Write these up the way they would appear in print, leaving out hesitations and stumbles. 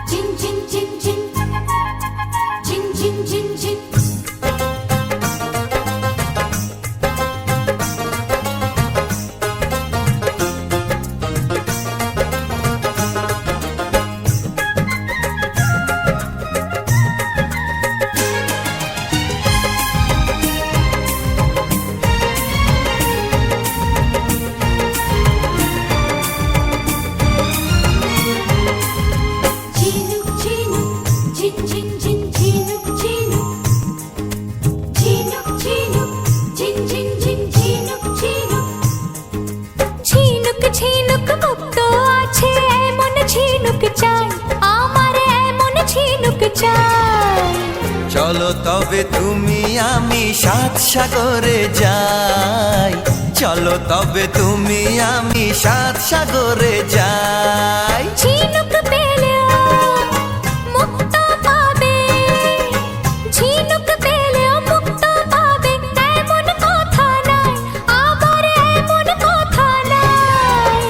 ঝিন ঝিন ঝিন ঝিন ঝিন ঝিন ঝিন ঝিন। ঝিনুক ঝিনুক ঝিন ঝিন ঝিন ঝিনুক ঝিনুক ঝিনুক ঝিনুক ঝিন ঝিন ঝিন ঝিনুক ঝিনুক। ঝিনুক ঝিনুক মুক্ত আছে এমন ঝিনুক চাই, আমার এমন ঝিনুক চাই। চলো তবে তুমি আমি সাত সাগরে যাই, চলো তবে তুমি আমি সাত সাগরে যাই। ঝিনুক পেলেও মুক্ত পাবে, ঝিনুক পেলেও মুক্ত পাবে এমন কথা নাই, আবার এমন কথা নাই।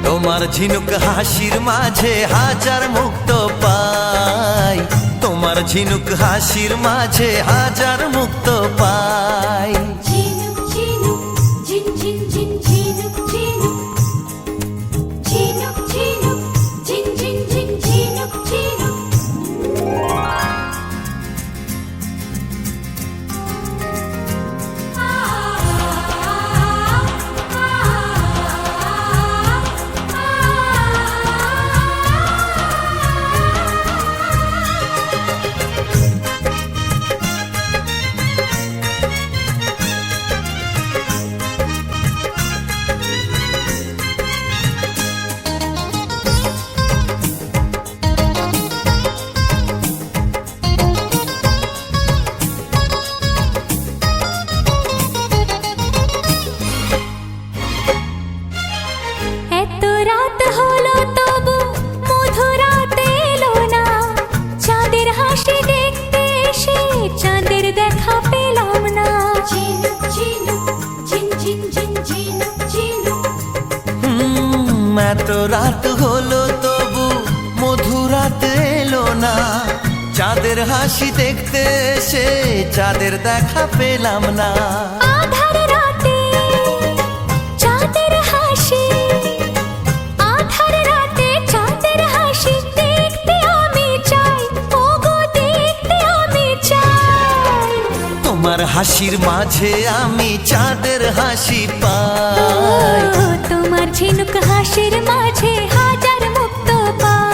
তোমার ঝিনুক হাসির মাঝে হাজার মুক্ত পাই, তোমার ঝিনুক হাসির মাঝে হাজার মুক্ত পাই। ঝিনুক ঝিনুক ঝিন ঝিন ঝিন ঝিনুক ঝিনুক ঝিনুক ঝিনুক ঝিন ঝিন ঝিন ঝিনুক ঝিনুক। এত রাত হলো তবু মধুরাত এলো না, চাঁদের হাসি দেখতে এসে চাঁদের দেখা পেলাম না। ঝিনুক ঝিনুক ঝিন ঝিন ঝিন ঝিনুক ঝিনুক। এত রাত হলো তবু মধুরাত এলো না, চাঁদের হাসি দেখতে এসে চাঁদের দেখা পেলাম না। আধার রাতে চাঁদের হাসি, আধার রাতে চাঁদের হাসি দেখতে আমি চাই, ওগো দেখতে আমি চাই। তোমার হাসির মাঝে আমি চাঁদের হাসি পাই, ও, তোমার ঝিনুক হাসির মাঝে হাজার মুক্ত পাই।